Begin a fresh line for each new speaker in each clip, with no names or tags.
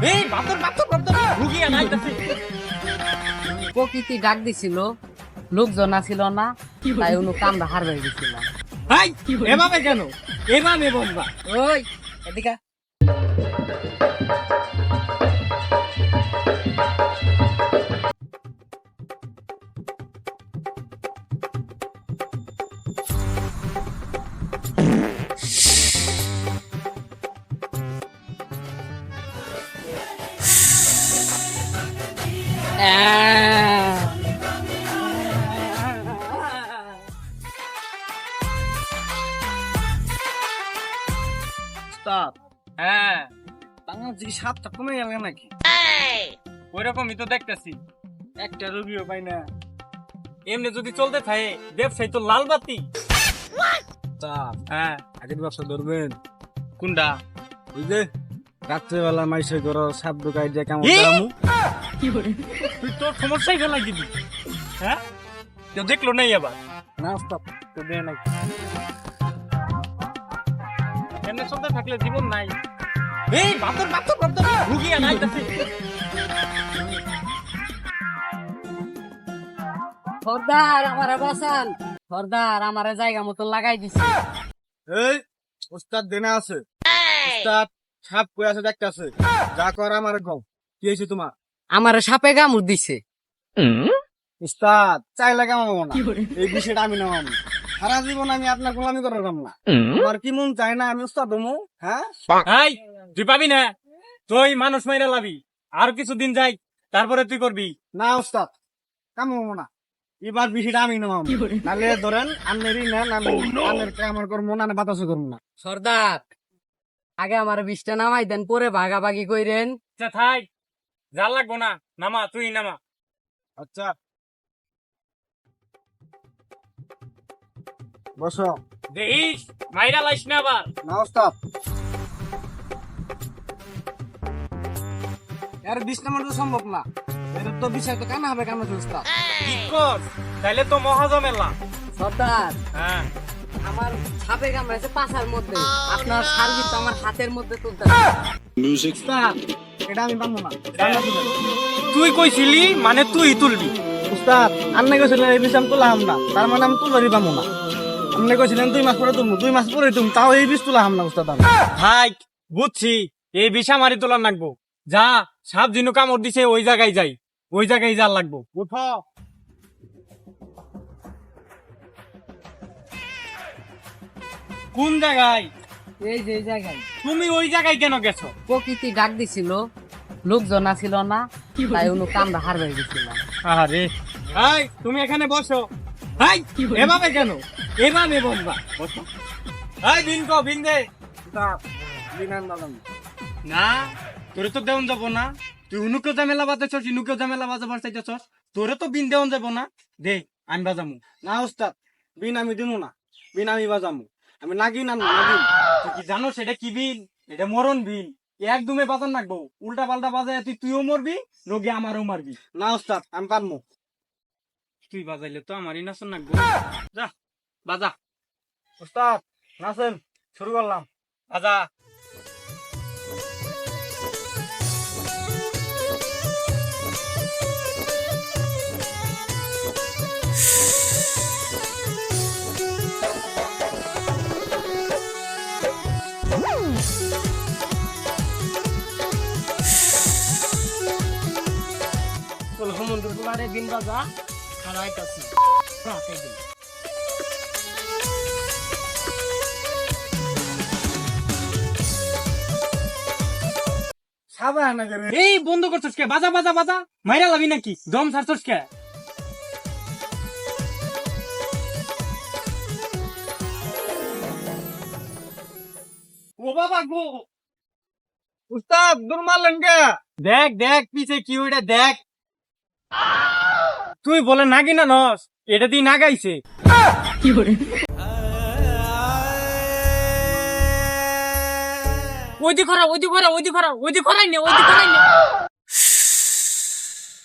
এই বাতর বাতর বাতর রুগী আনাইতাছে।
প্রকৃতি ডাক দিছিল, লোকজন ছিল না, তাই উনি কামড়া হারবে গেছিলাম।
ভাই এভাবে কেন? এভাবে বলবা।
ওই এদিকে
উস্তাদ, হ্যাঁ বাংলাদেশে কি সাপটা কমে গেল নাকি? ওইরকমই তো দেখতেছি, একটা রুগীও পাই না। এমনি যদি চলতে থাকে ব্যবসায়ী তো লাল বাতি। হ্যাঁ
আগের ব্যবসা ধরবেন
কোনটা?
ওই যে রাত্রেবেলা মাইসে করো সাপ ঢুকাই দিয়ে কেমন
এই!
দামু
তুই তোর সমস্যাই ফেলাই দিবি। হ্যাঁ কেউ দেখলো নাই আবার?
না উস্তাদ তো দেয় নাকি
এমনি চলতে থাকলে জীবন নাই। এই বাতর বাতর বাতর রুগী আনাইতাছে।
সর্দার আমারে বাঁচান, সর্দার আমারে জায়গা মতো লাগাই দিছে।
এই উস্তাদ দেনা আছে উস্তাদ সাপ কই আছে দেখতাছে যা কর আমার কও কি হয়েছে তোমার
আমারে সাপে কামড় দিছে।
উস্তাদ চাইলে কেমন না এই বিষয়টা আমি নাম সারা জীবন আমি আপনার গোলামি করলাম না আমার কি মন চায় না আমি উস্তাদ হমু হ্যাঁ
এই তুই পাবি না, তুই মানুষ মাইরা লাবি। আর কিছুদিন যাই তারপরে তুই করবি।
না উস্তাদ কাম হবো না এবার বিষয়টা আমি নাম নালে ধরেন আপনারই নেন আমি আপনার আমার করবো না বাতাসও করবো না
সর্দার আগে আমার বিষটা নামাই দেন, পরে ভাগাভাগি কইরেন।
আচ্ছা থাই, যা লাগবো না, নামা তুই নামা।
আচ্ছা বসো
দেখিস মাইরা লাইস না আবার।
না উস্তাদ এর 20 নম্বর তো সম্ভব না এর তো বিষয় তো কেন হবে কেন উস্তাদ
কি কর তাইলে তো মহাজমেলা।
সর্দার
হ্যাঁ
আমার সাপে কামড়াইছে পাছার মধ্যে, আপনার সার্ভিস তো আমার হাতের মধ্যে তুলতে।
উস্তাদ এটা আমি পারবো না রান্না দিবেন।
তুই কইছিলি মানে তুই তুলবি।
উস্তাদ আপনি কইছিলেন এই বিষয় আমি তুলাম না তার মানে আমি তুলারই পাবো না আপনি কইছিলেন 2 মাস পরে তুলবো 2 মাস পরে তুমি তাও এই বিষ তুলাম না উস্তাদ আমি
ভাই বুঝছি, এই বিষা মারি তোলার লাগবো। যা সাপ জিনু কামড় দিছে ওই জায়গায় যাই, ওই জায়গায় যা লাগবো।
উঠো
কোন জায়গায়?
এই যে এই জায়গায়
তুমি ওই জায়গায় কেন গেছো?
প্রকৃতি ডাক দিছিল, লোকজন ছিল না, তাই উনি কামড়া হারবে গেছিলাম।
আরে এই তুমি এখানে বসো। এই এভাবে কেন? এভাবে বলবা। বসো। এই বিন কো বিন দে।
উস্তাদ দিনান দাদম
না তোরে তো দেউন যাব না, তুই উনুকে ঝামেলা বাজাইছস ইনুকে ঝামেলা বাজাবার চাইতেছস, তোরে তো বিন দেউন যাব না। দে আমি বাজামু।
না উস্তাদ বিন আমি দিমু না বিন আমি বাজামু আমি নাগিন আনবো নাগিন
তুই কি জানো সেটা কি বিন? এটা মরণ বিন, একদমে বাজার নাকবো। উল্টা পাল্টা বাজায় তুইও মরবি, রোগে আমারও মারবি।
না উস্তাদ আমি পারমু
তুই বাজাইলে তো আমারই নাচন নাকবো। যা বাজা
উস্তাদ নাচেন শুরু করলাম
বাজা।
সমুদ্র কুমারে দিন বাজা খারাইতাছি রাতে দিন।
সাবা না করে
এই বন্ধ করছস কে? বাজা বাজা বাজা, মাইরা লাবি নাকি? দম ছাড়ছস কে? ও বাবা গো,
উস্তাদ দূর মারলেন কে
দেখ দেখ পিছে কি ওইটা দেখ। তুই বলে নাগি না নস, এটা দিয়ে নাগাইছে। ওইদি খরা ওইদি খরা ওইদি খরা ওইদি খরাই নে ওইদি খরাই নে।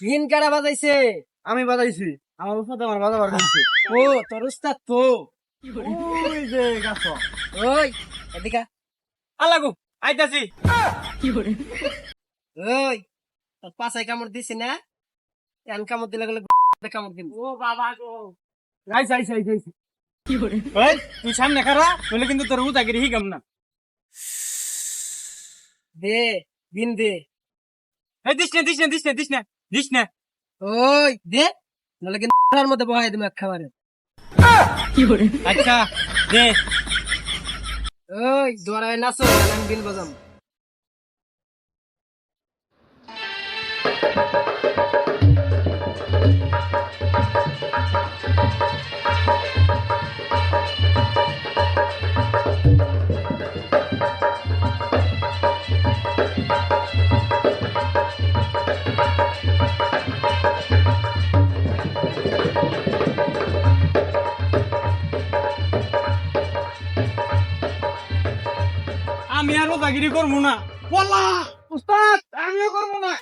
দিন কারা বাজাইছে?
আমি বাজাইছি আমার উস্তাদ আমার বাজাবার করছে
ও তোর উস্তাদ তো।
ওই যে গাছ
ওই এদিকে
আলাগো আইতাছি।
ওই তোর পাছায় কামড় দিছি না এন কামড় দিলে গেলে কামড় দিব
ও বাবা গো
আইস আইস আইস আইস ওই তুই সামনে খারা বলে কিন্তু তোর উদাগিরি হিগাম না
দে বিন দে
এই দিস না দিস না দিস না দিস না দিস না
ওই দে নাহলে কিন্তু তার মধ্যে বহাই দিম এক খাবারে
আচ্ছা দে
ওই দৌড়ায় নাচো আমি বিন বাজাম
আমি আর উদাগিরি করবো না বলা উস্তাদ আমিও করবো না